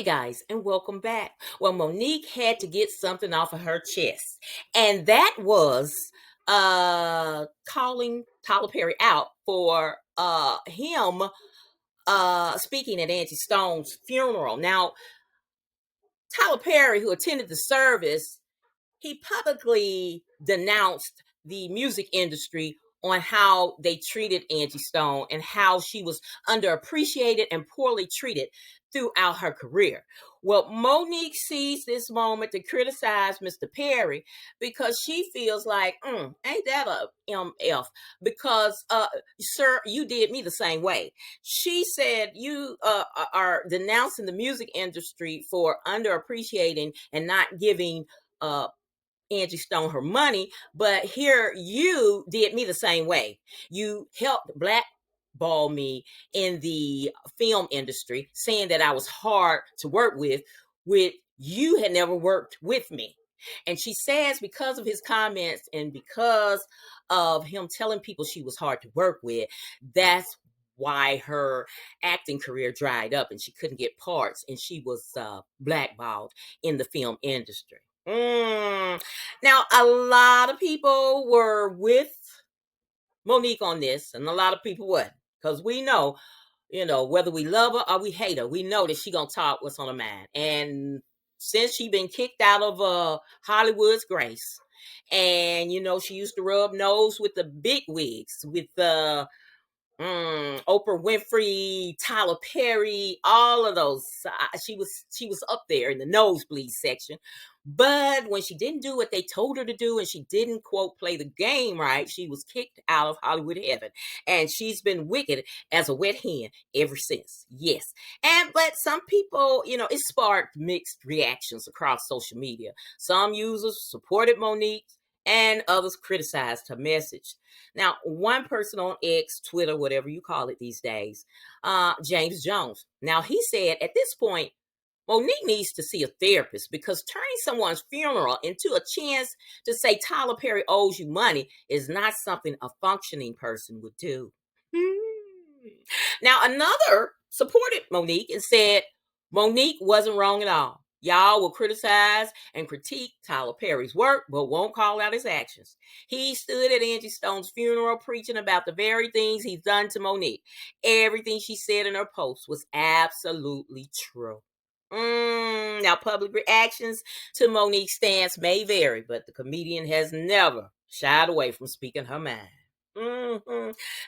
Hey guys, and welcome back. Well, Monique had to get something off of her chest, and that was calling Tyler Perry out for him speaking at Angie Stone's funeral. Now, Tyler Perry, who attended the service, he publicly denounced the music industry on how they treated Angie Stone and how she was underappreciated and poorly treated throughout her career. Well, Monique sees this moment to criticize Mr. Perry because she feels like, ain't that a MF? Because, sir, you did me the same way. She said you are denouncing the music industry for underappreciating and not giving uh, Angie Stone her money, but here you did me the same way. You helped blackball me in the film industry, saying that I was hard to work with you had never worked with me. And she says because of his comments and because of him telling people she was hard to work with, that's why her acting career dried up and she couldn't get parts and she was blackballed in the film industry. Now, a lot of people were with Monique on this, and a lot of people wasn't, because we know, whether we love her or we hate her, we know that she gonna talk what's on her mind. And since she been kicked out of Hollywood's grace, and she used to rub nose with the big wigs, with Oprah Winfrey, Tyler Perry, all of those. She was up there in the nosebleed section. But when she didn't do what they told her to do and she didn't, quote, play the game right, she was kicked out of Hollywood heaven. And she's been wicked as a wet hen ever since. Yes. But some people, it sparked mixed reactions across social media. Some users supported Monique and others criticized her message. Now, one person on X, Twitter, whatever you call it these days, James Jones. Now, he said at this point, Monique needs to see a therapist because turning someone's funeral into a chance to say Tyler Perry owes you money is not something a functioning person would do. Now, another supported Monique and said Monique wasn't wrong at all. Y'all will criticize and critique Tyler Perry's work, but won't call out his actions. He stood at Angie Stone's funeral preaching about the very things he's done to Monique. Everything she said in her post was absolutely true. Now, public reactions to Monique's stance may vary, but the comedian has never shied away from speaking her mind.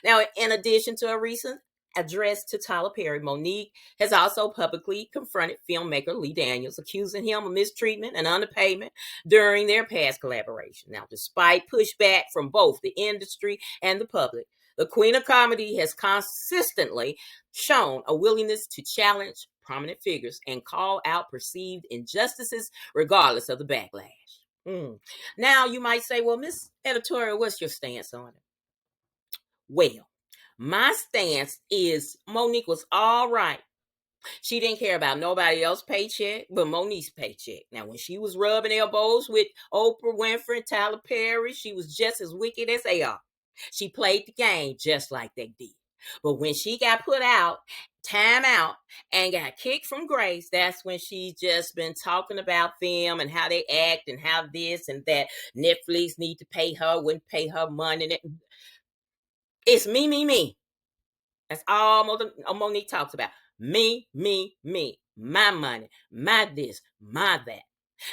Now, in addition to a recent address to Tyler Perry, Monique has also publicly confronted filmmaker Lee Daniels, accusing him of mistreatment and underpayment during their past collaboration. Now, despite pushback from both the industry and the public, the Queen of Comedy has consistently shown a willingness to challenge prominent figures and call out perceived injustices regardless of the backlash. Now, you might say, well, Miss Editorial, what's your stance on it? Well, my stance is Monique was all right. She didn't care about nobody else's paycheck but Monique's paycheck. Now, when she was rubbing elbows with Oprah Winfrey and Tyler Perry, she was just as wicked as they are. She played the game just like they did. But when she got put out, time out, and got kicked from grace, that's when she's just been talking about them and how they act and how this and that. Netflix need to pay her, wouldn't pay her money. It's me, me, me. That's all Monique talks about. Me, me, me. My money, my this, my that.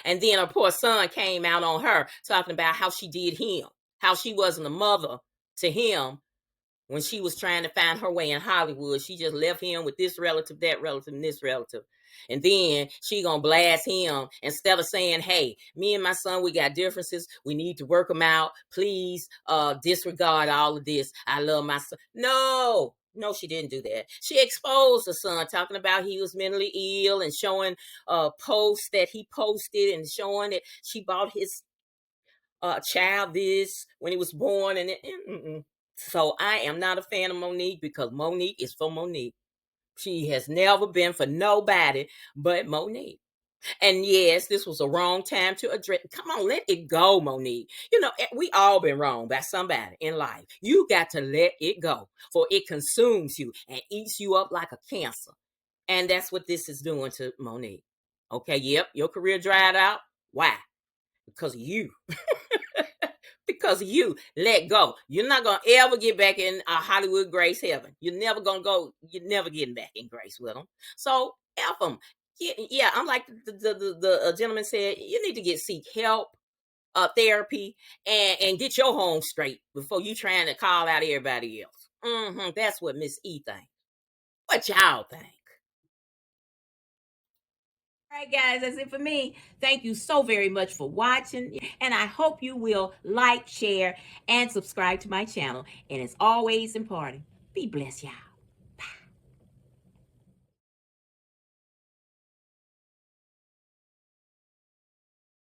And then her poor son came out on her talking about how she did him, how she wasn't a mother to him when she was trying to find her way in Hollywood. She just left him with this relative, that relative, and this relative. And then she gonna blast him instead of saying, hey, me and my son, we got differences. We need to work them out. Please disregard all of this. I love my son. No, she didn't do that. She exposed the son, talking about he was mentally ill and showing posts that he posted and showing that she bought his child this when he was born. So I am not a fan of Monique because Monique is for Monique. She has never been for nobody but Monique. And yes, this was a wrong time to address. Come on, let it go, Monique. We all been wrong by somebody in life. You got to let it go, for it consumes you and eats you up like a cancer. And that's what this is doing to Monique. Okay, yep, your career dried out. Why? Because of you. Because of you. Let go. You're not gonna ever get back in Hollywood Grace heaven. You're never gonna go. You're never getting back in Grace with them. So F them. Yeah, I'm like the gentleman said. You need to seek help, therapy, and get your home straight before you trying to call out everybody else. That's what Miss E thinks. What y'all think? All right, guys, that's it for me. Thank you so very much for watching. And I hope you will like, share, and subscribe to my channel. And as always important, be blessed, y'all.